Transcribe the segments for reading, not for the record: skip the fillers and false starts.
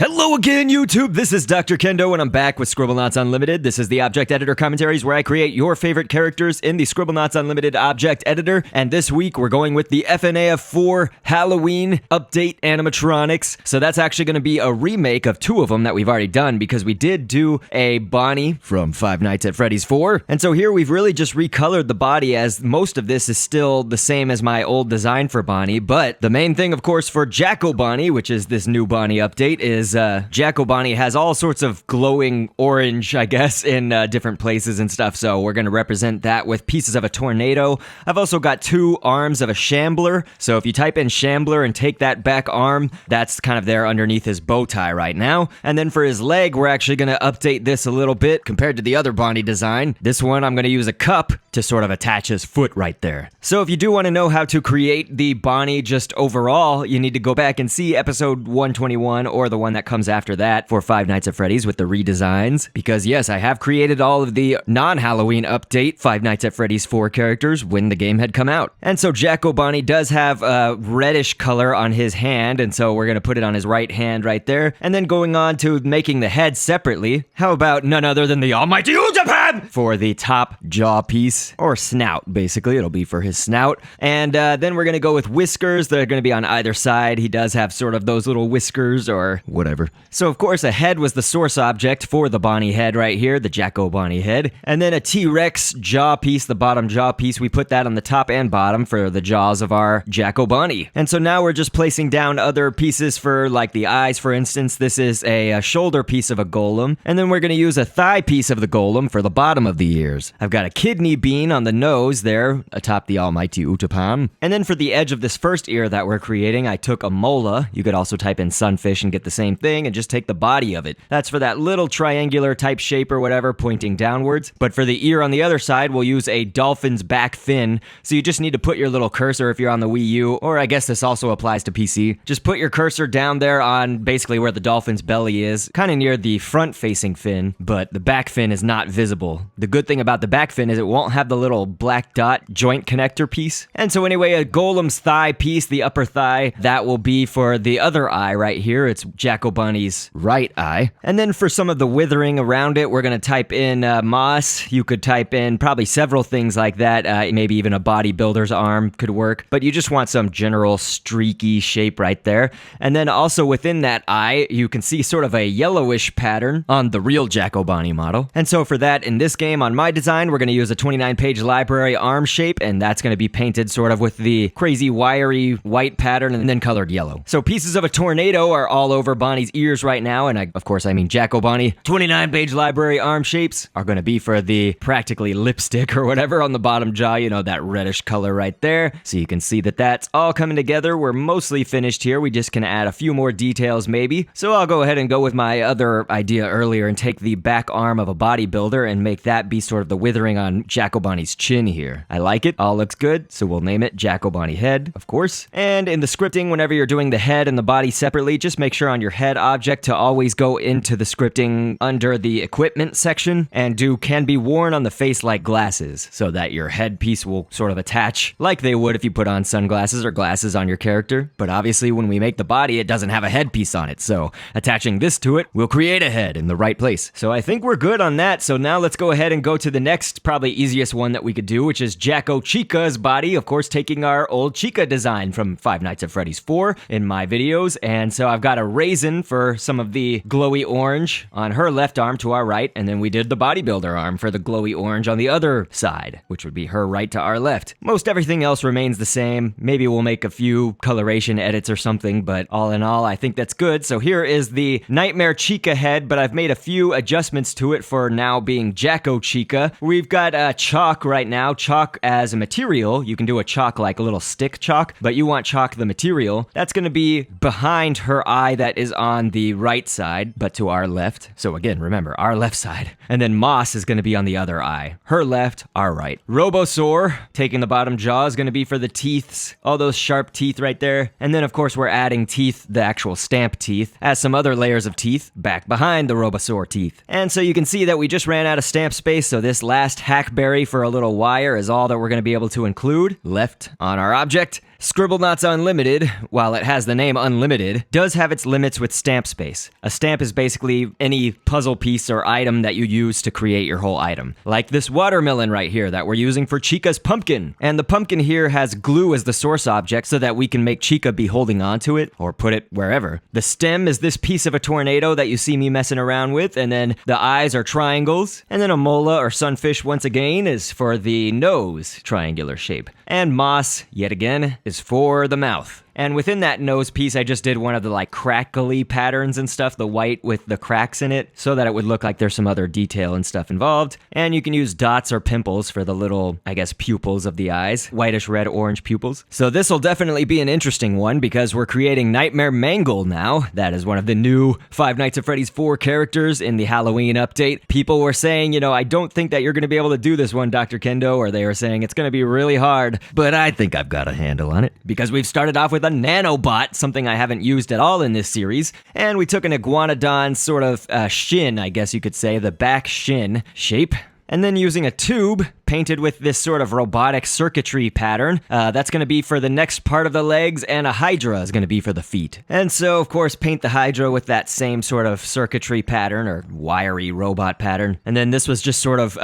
Hello again, YouTube! This is Dr. Kendo, and I'm back with Scribblenauts Unlimited. This is the Object Editor commentaries where I create your favorite characters in the Scribblenauts Unlimited Object Editor. And this week, we're going with the FNaF 4 Halloween Update animatronics. So that's actually going to be a remake of two of them that we've already done, because we did do a Bonnie from Five Nights at Freddy's 4. And so here we've really just recolored the body, as most of this is still the same as my old design for Bonnie. But the main thing, of course, for Jacko Bonnie, which is this new Bonnie update, is Jacko Bonnie has all sorts of glowing orange, I guess, in different places and stuff, so we're going to represent that with pieces of a tornado. I've also got two arms of a shambler, so if you type in shambler and take that back arm, that's kind of there underneath his bow tie right now. And then for his leg, we're actually going to update this a little bit compared to the other Bonnie design. This one, I'm going to use a cup to sort of attach his foot right there. So if you do want to know how to create the Bonnie just overall, you need to go back and see episode 121 or the one that comes after that for Five Nights at Freddy's with the redesigns, because yes, I have created all of the non-Halloween update Five Nights at Freddy's 4 characters when the game had come out. And so Jacko Bonnie does have a reddish color on his hand, and so we're going to put it on his right hand right there. And then going on to making the head separately, how about none other than the almighty Japan for the top jaw piece, or snout, basically. It'll be for his snout. And then we're going to go with whiskers. They're going to be on either side. He does have sort of those little whiskers or whatever. So of course a head was the source object for the Bonnie head right here, the Jacko Bonnie head. And then a T-Rex jaw piece, the bottom jaw piece, we put that on the top and bottom for the jaws of our Jacko Bonnie. And so now we're just placing down other pieces for like the eyes, for instance. This is a shoulder piece of a golem. And then we're going to use a thigh piece of the golem for the bottom of the ears. I've got a kidney bean on the nose there, atop the almighty Utapan. And then for the edge of this first ear that we're creating, I took a mola. You could also type in sunfish and get the same thing, and just take the body of it. That's for that little triangular type shape or whatever pointing downwards. But for the ear on the other side, we'll use a dolphin's back fin. So you just need to put your little cursor if you're on the Wii U, or I guess this also applies to PC. Just put your cursor down there on basically where the dolphin's belly is, kind of near the front facing fin, but the back fin is not visible. The good thing about the back fin is it won't have the little black dot joint connector piece. And so anyway, a golem's thigh piece, the upper thigh, that will be for the other eye right here. It's Jacko Bonnie's right eye. And then for some of the withering around it, we're going to type in moss. You could type in probably several things like that. Maybe even a bodybuilder's arm could work, but you just want some general streaky shape right there. And then also within that eye, you can see sort of a yellowish pattern on the real Jacko Bonnie model. And so for that, in this game on my design, we're going to use a 29-page library arm shape, and that's going to be painted sort of with the crazy wiry white pattern and then colored yellow. So pieces of a tornado are all over Bonnie's ears right now, and of course I mean Jacko Bonnie. 29-page library arm shapes are going to be for the practically lipstick or whatever on the bottom jaw, you know, that reddish color right there. So you can see that that's all coming together. We're mostly finished here. We just can add a few more details maybe. So I'll go ahead and go with my other idea earlier and take the back arm of a bodybuilder and make that be sort of the withering on Jacko Bonnie's chin here. I like it. All looks good. So we'll name it Jacko Bonnie head, of course. And in the scripting, whenever you're doing the head and the body separately, just make sure on your head object to always go into the scripting under the equipment section and do can be worn on the face like glasses, so that your headpiece will sort of attach like they would if you put on sunglasses or glasses on your character. But obviously when we make the body, it doesn't have a headpiece on it, so attaching this to it will create a head in the right place. So I think we're good on that. So now let's go ahead and go to the next probably easiest one that we could do, which is Jacko Chica's body, of course taking our old Chica design from Five Nights at Freddy's 4 in my videos. And so I've got a raisin for some of the glowy orange on her left arm to our right, and then we did the bodybuilder arm for the glowy orange on the other side, which would be her right to our left. Most everything else remains the same. Maybe we'll make a few coloration edits or something, but all in all, I think that's good. So here is the Nightmare Chica head, but I've made a few adjustments to it for now being Jacko Chica. We've got chalk right now, chalk as a material. You can do a chalk like a little stick chalk, but you want chalk the material. That's going to be behind her eye that is on the right side, but to our left. So again, remember, our left side. And then moss is going to be on the other eye. Her left, our right. Robosaur, taking the bottom jaw, is going to be for the teeths. All those sharp teeth right there. And then, of course, we're adding teeth, the actual stamp teeth, as some other layers of teeth back behind the Robosaur teeth. And so you can see that we just ran out of stamp space, so this last hackberry for a little wire is all that we're going to be able to include left on our object. Scribblenauts Unlimited, while it has the name Unlimited, does have its limits with stamp space. A stamp is basically any puzzle piece or item that you use to create your whole item. Like this watermelon right here that we're using for Chica's pumpkin. And the pumpkin here has glue as the source object so that we can make Chica be holding onto it or put it wherever. The stem is this piece of a tornado that you see me messing around with, and then the eyes are triangles, and then a mola or sunfish once again is for the nose, triangular shape. And moss, yet again, is for the mouth. And within that nose piece, I just did one of the like crackly patterns and stuff, the white with the cracks in it, so that it would look like there's some other detail and stuff involved. And you can use dots or pimples for the little, I guess, pupils of the eyes, whitish red, orange pupils. So this will definitely be an interesting one because we're creating Nightmare Mangle now. That is one of the new Five Nights at Freddy's 4 characters in the Halloween update. People were saying, I don't think that you're going to be able to do this one, Dr. Kendo, or they were saying it's going to be really hard, but I think I've got a handle on it because we've started off with a nanobot, something I haven't used at all in this series, and we took an iguanodon sort of shin, I guess you could say, the back shin shape, and then using a tube painted with this sort of robotic circuitry pattern. That's going to be for the next part of the legs, and a hydra is going to be for the feet. And so, of course, paint the hydra with that same sort of circuitry pattern or wiry robot pattern. And then this was just sort of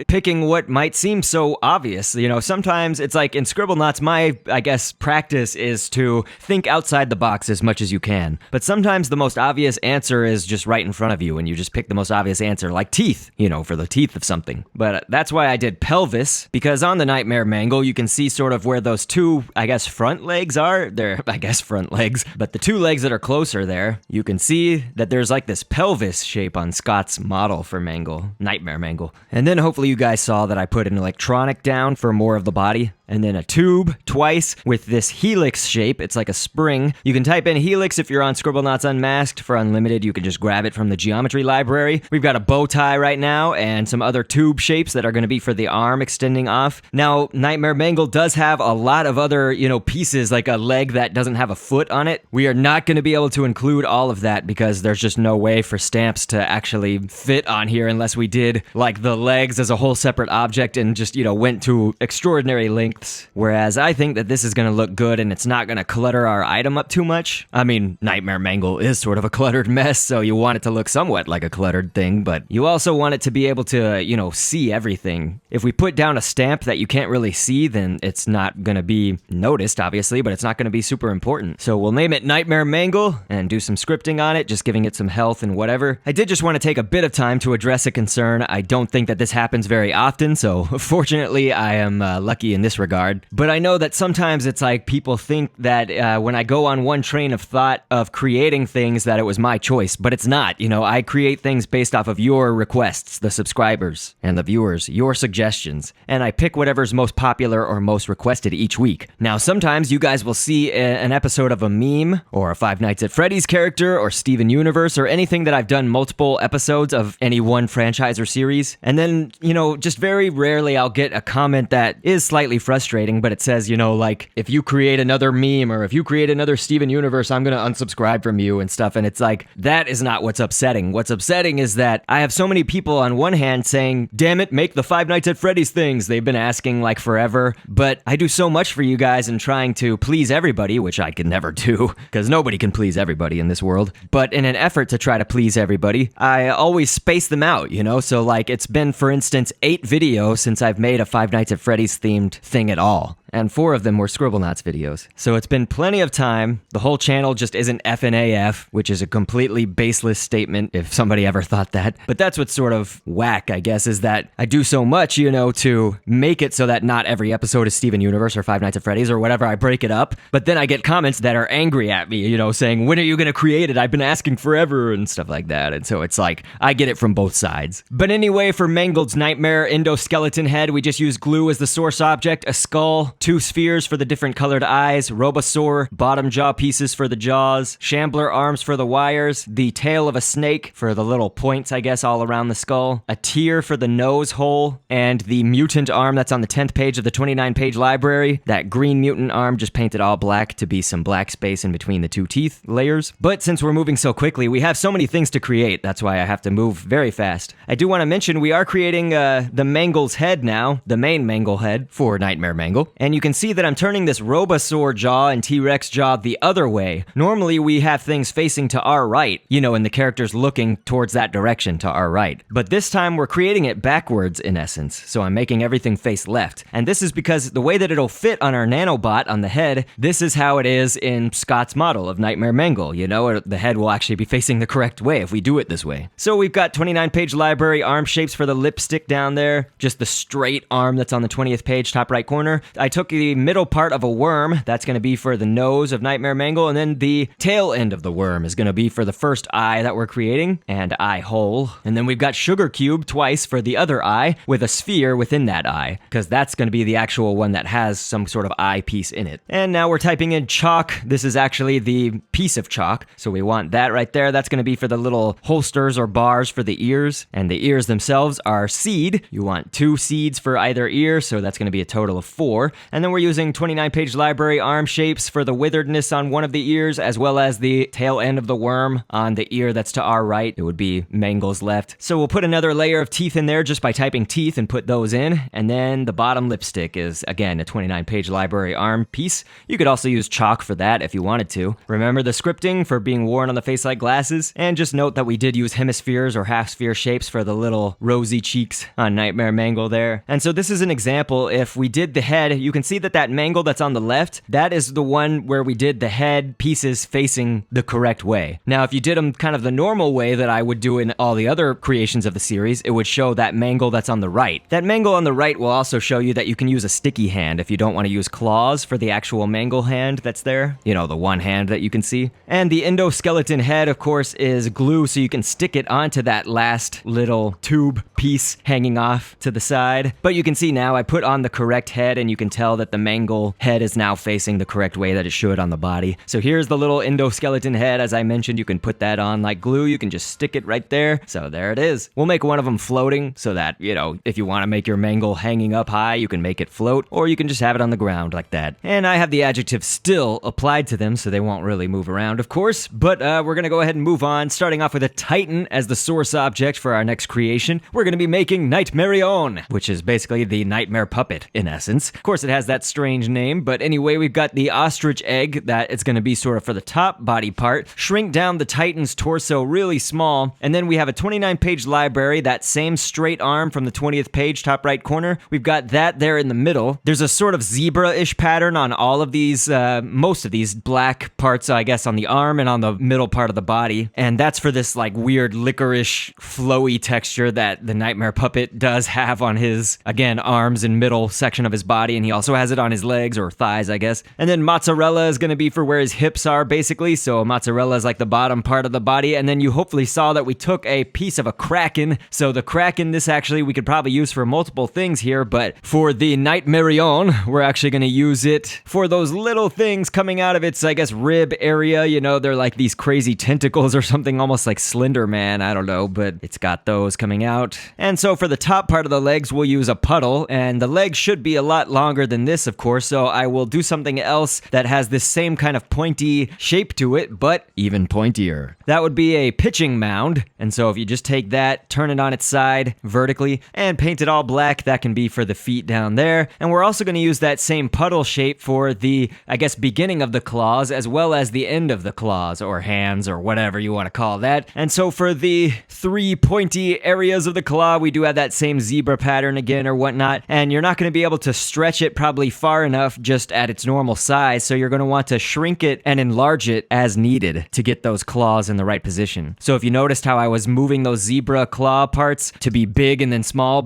picking what might seem so obvious. Sometimes it's like in Scribblenauts, my, I guess, practice is to think outside the box as much as you can. But sometimes the most obvious answer is just right in front of you, and you just pick the most obvious answer, like teeth, for the teeth of something. But that's why I did pelvis, because on the Nightmare Mangle, you can see sort of where those two, I guess, front legs are. They're, I guess, front legs, but the two legs that are closer there, you can see that there's like this pelvis shape on Scott's model for Nightmare Mangle. And then hopefully you guys saw that I put an electronic down for more of the body, and then a tube twice with this helix shape. It's like a spring. You can type in helix if you're on Scribblenauts Unmasked. For Unlimited, you can just grab it from the geometry library. We've got a bow tie right now and some other tube shapes that are going to be for the arm extending off. Now, Nightmare Mangle does have a lot of other, pieces, like a leg that doesn't have a foot on it. We are not going to be able to include all of that because there's just no way for stamps to actually fit on here unless we did like the legs as a whole separate object and just, went to extraordinary lengths. Whereas I think that this is going to look good and it's not going to clutter our item up too much. I mean, Nightmare Mangle is sort of a cluttered mess, so you want it to look somewhat like a cluttered thing, but you also want it to be able to, see everything. If we put down a stamp that you can't really see, then it's not going to be noticed, obviously, but it's not going to be super important. So we'll name it Nightmare Mangle and do some scripting on it, just giving it some health and whatever. I did just want to take a bit of time to address a concern. I don't think that this happens very often, so fortunately I am lucky in this regard. But I know that sometimes it's like people think that when I go on one train of thought of creating things that it was my choice, but it's not. I create things based off of your requests, the subscribers and the viewers, your suggestions, and I pick whatever's most popular or most requested each week. Now, sometimes you guys will see an episode of a meme or a Five Nights at Freddy's character or Steven Universe or anything that I've done multiple episodes of any one franchise or series, and then, just very rarely I'll get a comment that is slightly frustrating, but it says, like, if you create another meme or if you create another Steven Universe, I'm gonna unsubscribe from you and stuff, and it's like, that is not what's upsetting. What's upsetting is that I have so many people on one hand saying, damn it, make the Five Nights at Freddy's things. They've been asking like forever, but I do so much for you guys and trying to please everybody, which I can never do, because nobody can please everybody in this world. But in an effort to try to please everybody, I always space them out, So like, it's been, for instance, 8 videos since I've made a Five Nights at Freddy's themed thing at all. And 4 of them were Scribblenauts videos. So it's been plenty of time. The whole channel just isn't FNaF, which is a completely baseless statement if somebody ever thought that. But that's what's sort of whack, I guess, is that I do so much, to make it so that not every episode is Steven Universe or Five Nights at Freddy's or whatever. I break it up. But then I get comments that are angry at me, saying, when are you going to create it? I've been asking forever and stuff like that. And so it's like, I get it from both sides. But anyway, for Mangled's Nightmare endoskeleton head, we just use glue as the source object, a skull, 2 spheres for the different colored eyes, Robosaur, bottom jaw pieces for the jaws, Shambler arms for the wires, the tail of a snake for the little points, I guess, all around the skull, a tear for the nose hole, and the mutant arm that's on the 10th page of the 29-page library. That green mutant arm just painted all black to be some black space in between the 2 teeth layers. But since we're moving so quickly, we have so many things to create. That's why I have to move very fast. I do want to mention we are creating the Mangle's head now, the main Mangle head for Nightmare Mangle. And And you can see that I'm turning this Robosaur jaw and T-Rex jaw the other way. Normally we have things facing to our right, and the character's looking towards that direction to our right. But this time we're creating it backwards in essence, so I'm making everything face left. And this is because the way that it'll fit on our nanobot on the head, this is how it is in Scott's model of Nightmare Mangle, the head will actually be facing the correct way if we do it this way. So we've got 29-page library arm shapes for the lipstick down there, just the straight arm that's on the 20th page, top right corner. I took the middle part of a worm, that's going to be for the nose of Nightmare Mangle, and then the tail end of the worm is going to be for the first eye that we're creating, and eye hole. And then we've got sugar cube twice for the other eye, with a sphere within that eye, because that's going to be the actual one that has some sort of eye piece in it. And now we're typing in chalk. This is actually the piece of chalk, so we want that right there. That's going to be for the little holsters or bars for the ears, and the ears themselves are seed. You want 2 seeds for either ear, so that's going to be a total of 4. And then we're using 29-page library arm shapes for the witheredness on one of the ears, as well as the tail end of the worm on the ear that's to our right. It would be Mangle's left. So we'll put another layer of teeth in there just by typing teeth and put those in. And then the bottom lipstick is, again, a 29-page library arm piece. You could also use chalk for that if you wanted to. Remember the scripting for being worn on the face like glasses? And just note that we did use hemispheres or half-sphere shapes for the little rosy cheeks on Nightmare Mangle there. And so this is an example. If we did the head, you can see that Mangle that's on the left, that is the one where we did the head pieces facing the correct way. Now, if you did them kind of the normal way that I would do in all the other creations of the series, it would show that Mangle that's on the right. That Mangle on the right will also show you that you can use a sticky hand if you don't want to use claws for the actual Mangle hand that's there. The one hand that you can see. And the endoskeleton head, of course, is glue, so you can stick it onto that last little tube piece hanging off to the side. But you can see now I put on the correct head, and you can tell that the Mangle head is now facing the correct way that it should on the body. So here's the little endoskeleton head. As I mentioned, you can put that on like glue. You can just stick it right there. So there it is. We'll make one of them floating so that, if you want to make your Mangle hanging up high, you can make it float, or you can just have it on the ground like that. And I have the adjective still applied to them, so they won't really move around, of course. But we're going to go ahead and move on, starting off with a Titan as the source object for our next creation. We're going to be making Nightmarion, which is basically the nightmare puppet, in essence. Of course, it has that strange name, but anyway, we've got the ostrich egg that it's going to be sort of for the top body part. Shrink down the Titan's torso really small, and then we have a 29-page library, that same straight arm from the 20th page, top right corner. We've got that there in the middle. There's a sort of zebra-ish pattern on all of these, most of these black parts, I guess, on the arm and on the middle part of the body. And that's for this like weird licorice flowy texture that the Nightmare Puppet does have on his, again, arms and middle section of his body, and he also has it on his legs or thighs, I guess. And then mozzarella is going to be for where his hips are, basically. So mozzarella is like the bottom part of the body. And then you hopefully saw that we took a piece of a kraken. So the kraken, this actually we could probably use for multiple things here, but for the Nightmarion, we're actually going to use it for those little things coming out of its, I guess, rib area. They're like these crazy tentacles or something, almost like Slender Man, I don't know, but it's got those coming out. And so for the top part of the legs, we'll use a puddle, and the legs should be a lot longer than this, of course, so I will do something else that has this same kind of pointy shape to it, but even pointier. That would be a pitching mound, and so if you just take that, turn it on its side vertically, and paint it all black, that can be for the feet down there. And we're also going to use that same puddle shape for the, I guess, beginning of the claws, as well as the end of the claws, or hands, or whatever you want to call that. And so for the 3 pointy areas of the claw, we do have that same zebra pattern again, or whatnot, and you're not going to be able to stretch it probably far enough just at its normal size, so you're going to want to shrink it and enlarge it as needed to get those claws in the right position. So if you noticed how I was moving those zebra claw parts to be big and then small,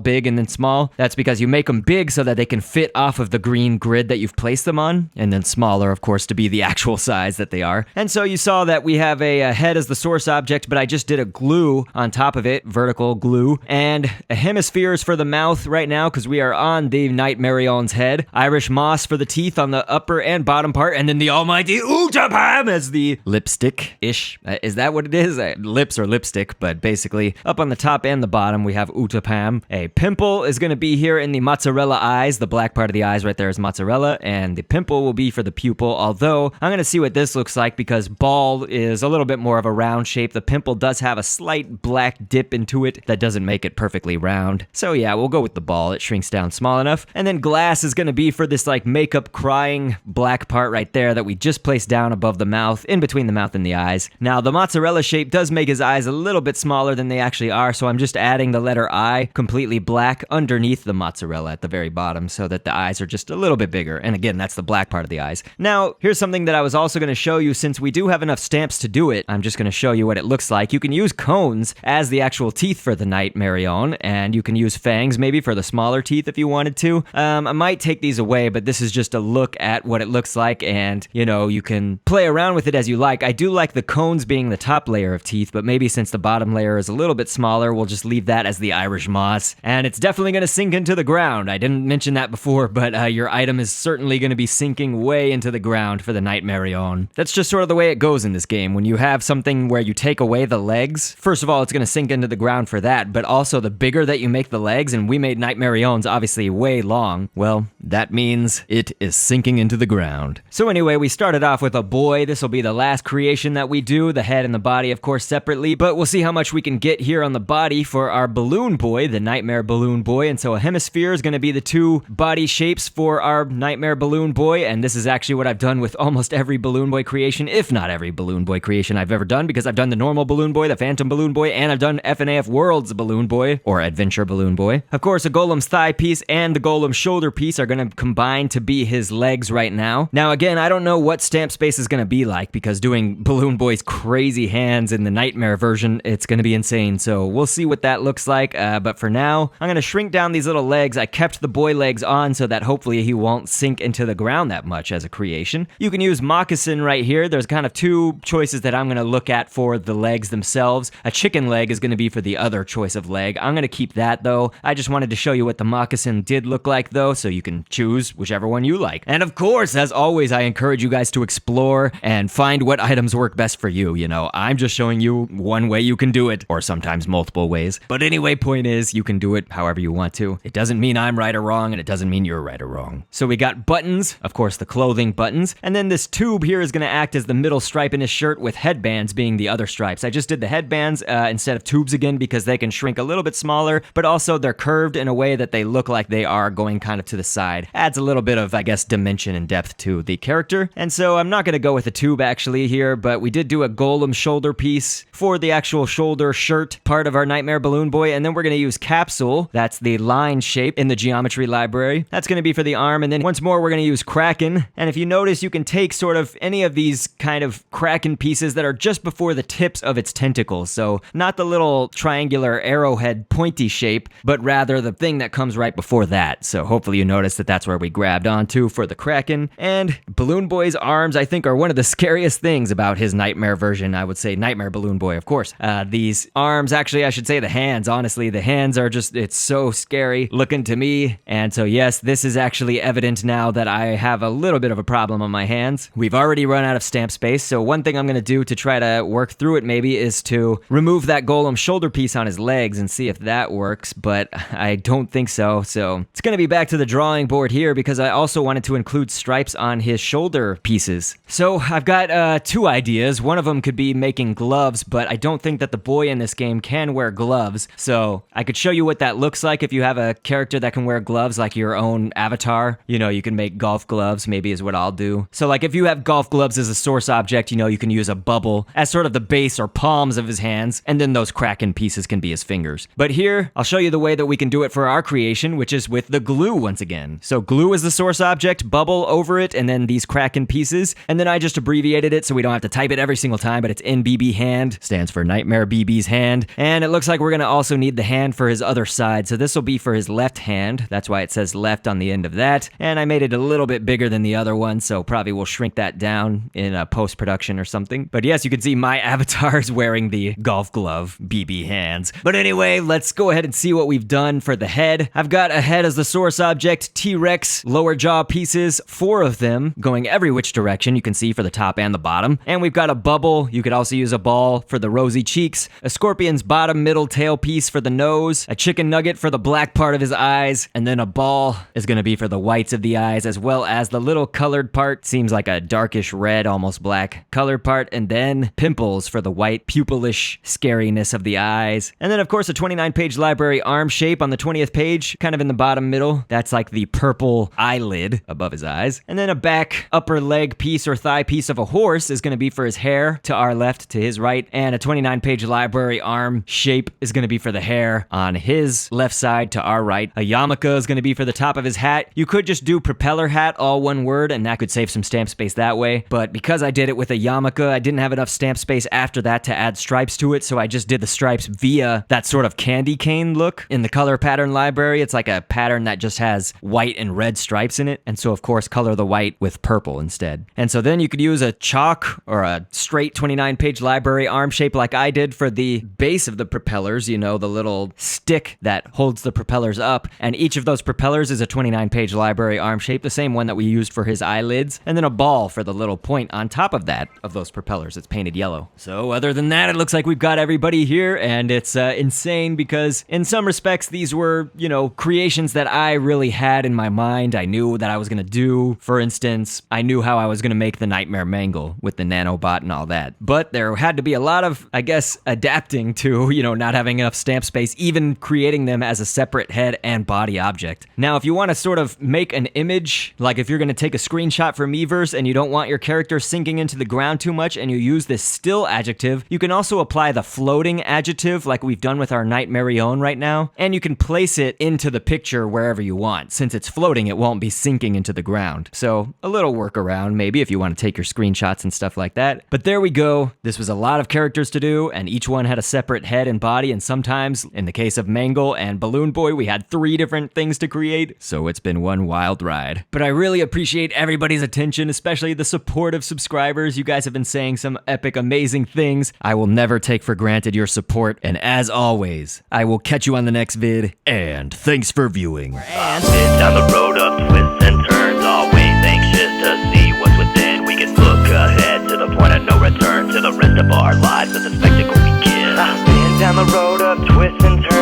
that's because you make them big so that they can fit off of the green grid that you've placed them on, and then smaller, of course, to be the actual size that they are. And so you saw that we have a head as the source object, but I just did a glue on top of it, vertical glue, and a hemispheres for the mouth right now, because we are on the Nightmarion's head. Irish moss for the teeth on the upper and bottom part, and then the almighty Utapam as the lipstick-ish. Is that what it is? Lips or lipstick, but basically up on the top and the bottom we have Utapam. A pimple is going to be here in the mozzarella eyes. The black part of the eyes right there is mozzarella, and the pimple will be for the pupil, although I'm going to see what this looks like because ball is a little bit more of a round shape. The pimple does have a slight black dip into it that doesn't make it perfectly round. So yeah, we'll go with the ball. It shrinks down small enough. And then glass is going to be for this like makeup crying black part right there that we just placed down above the mouth, in between the mouth and the eyes. Now, the mozzarella shape does make his eyes a little bit smaller than they actually are, so I'm just adding the letter I completely black underneath the mozzarella at the very bottom so that the eyes are just a little bit bigger. And again, that's the black part of the eyes. Now, here's something that I was also going to show you. Since we do have enough stamps to do it, I'm just going to show you what it looks like. You can use cones as the actual teeth for the Nightmare on, and you can use fangs maybe for the smaller teeth if you wanted to. I might take these away, but this is just a look at what it looks like, and you know, you can play around with it as you like. I do like the cones being the top layer of teeth, but maybe since the bottom layer is a little bit smaller, we'll just leave that as the Irish moss. And it's definitely going to sink into the ground. I didn't mention that before, but your item is certainly going to be sinking way into the ground for the Nightmare on. That's just sort of the way it goes in this game. When you have something where you take away the legs, first of all, it's going to sink into the ground for that, but also the bigger that you make the legs, and we made Nightmare ons obviously way long, well, that means it is sinking into the ground. So anyway, we started off with a boy. This will be the last creation that we do, the head and the body, of course, separately, but we'll see how much we can get here on the body for our balloon boy, the Nightmare balloon boy. And so a hemisphere is going to be the two body shapes for our Nightmare balloon boy, and this is actually what I've done with almost every balloon boy creation, if not every balloon boy creation I've ever done, because I've done the normal balloon boy, the phantom balloon boy, and I've done FNaF World's balloon boy, or adventure balloon boy. Of course, a golem's thigh piece and the golem's shoulder piece are going to combine to be his legs right now. Now again, I don't know what stamp space is going to be like, because doing balloon boy's crazy hands in the Nightmare version, it's going to be insane, so we'll see what that looks like, but for now, I'm going to shrink down these little legs. I kept the boy legs on so that hopefully he won't sink into the ground that much as a creation. You can use moccasin right here. There's kind of two choices that I'm going to look at for the legs themselves. A chicken leg is going to be for the other choice of leg. I'm going to keep that though. I just wanted to show you what the moccasin did look like though, so you can choose whichever one you like. And of course, as always, I encourage you guys to explore and find what items work best for you. You know, I'm just showing you one way you can do it, or sometimes multiple ways. But anyway, point is, you can do it however you want to. It doesn't mean I'm right or wrong, and it doesn't mean you're right or wrong. So we got buttons, of course the clothing buttons, and then this tube here is going to act as the middle stripe in his shirt, with headbands being the other stripes. I just did the headbands instead of tubes again because they can shrink a little bit smaller, but also they're curved in a way that they look like they are going kind of to the side. Adds a little bit of, I guess, dimension and depth to the character. And so I'm not going to go with a tube actually here, but we did do a golem shoulder piece for the actual shoulder shirt part of our Nightmare balloon boy, and then we're going to use capsule. That's the line shape in the geometry library. That's going to be for the arm, and then once more we're going to use kraken. And if you notice, you can take sort of any of these kind of kraken pieces that are just before the tips of its tentacles. So not the little triangular arrowhead pointy shape, but rather the thing that comes right before that. So hopefully you notice that that's where we grabbed onto for the kraken. And Balloon Boy's arms, I think, are one of the scariest things about his Nightmare version. I would say Nightmare Balloon Boy, of course. These arms, actually, I should say the hands, honestly. The hands are just, it's so scary looking to me. And so yes, this is actually evident now that I have a little bit of a problem on my hands. We've already run out of stamp space, so one thing I'm going to do to try to work through it maybe is to remove that golem shoulder piece on his legs and see if that works, but I don't think so. So it's going to be back to the drawing board here, because I also wanted to include stripes on his shoulder pieces. So I've got two ideas. One of them could be making gloves, but I don't think that the boy in this game can wear gloves. So I could show you what that looks like if you have a character that can wear gloves, like your own avatar. You know, you can make golf gloves, maybe is what I'll do. So like if you have golf gloves as a source object, you know, you can use a bubble as sort of the base or palms of his hands, and then those kraken pieces can be his fingers. But here, I'll show you the way that we can do it for our creation, which is with the glue once again. So glue is the source object, bubble over it, and then these kraken pieces. And then I just abbreviated it so we don't have to type it every single time, but it's NBB hand, stands for Nightmare BB's hand. And it looks like we're gonna also need the hand for his other side. So this will be for his left hand. That's why it says left on the end of that. And I made it a little bit bigger than the other one, so probably we'll shrink that down in post-production or something. But yes, you can see my avatar is wearing the golf glove BB hands. But anyway, let's go ahead and see what we've done for the head. I've got a head as the source object, T-Rex, lower jaw pieces, 4 of them, going every which direction, you can see for the top and the bottom. And we've got a bubble. You could also use a ball for the rosy cheeks, a scorpion's bottom middle tail piece for the nose, a chicken nugget for the black part of his eyes, and then a ball is going to be for the whites of the eyes, as well as the little colored part, seems like a darkish red, almost black colored part, and then pimples for the white pupilish scariness of the eyes. And then of course a 29-page library arm shape on the 20th page, kind of in the bottom middle. That's like the purple eyelid above his eyes. And then a back upper leg piece or thigh piece of a horse is going to be for his hair to our left, to his right. And a 29-page library arm shape is going to be for the hair on his left side to our right. A yarmulke is going to be for the top of his hat. You could just do propeller hat, all one word, and that could save some stamp space that way. But because I did it with a yarmulke, I didn't have enough stamp space after that to add stripes to it, so I just did the stripes via that sort of candy cane look. In the color pattern library, it's like a pattern that just has white and red stripes in it, and so of course color the white with purple instead. And so then you could use a chalk or a straight 29-page library arm shape like I did for the base of the propellers, you know, the little stick that holds the propellers up, and each of those propellers is a 29-page library arm shape, the same one that we used for his eyelids, and then a ball for the little point on top of that, of those propellers. It's painted yellow. So other than that, it looks like we've got everybody here, and it's insane because in some respects these were, you know, creations that I really had in my mind. I knew that I was going to do. For instance, I knew how I was going to make the Nightmare Mangle with the nanobot and all that. But there had to be a lot of, I guess, adapting to, you know, not having enough stamp space, even creating them as a separate head and body object. Now, if you want to sort of make an image, like if you're going to take a screenshot for Miiverse and you don't want your character sinking into the ground too much and you use this still adjective, you can also apply the floating adjective like we've done with our Nightmarion right now, and you can place it into the picture wherever you want. Since it's floating, it won't be sinking into the ground. So a little workaround maybe if you want to take your screenshots and stuff like that. But there we go. This was a lot of characters to do, and each one had a separate head and body, and sometimes, in the case of Mangle and Balloon Boy, we had 3 different things to create, so it's been one wild ride. But I really appreciate everybody's attention, especially the support of subscribers. You guys have been saying some epic, amazing things. I will never take for granted your support, and as always, I will catch you on the next vid, and thanks for viewing. And down the road of twists and turns, always anxious to see what's within. We can look ahead to the point of no return, to the rest of our lives as the spectacle begins. I've been down the road of twists and turns.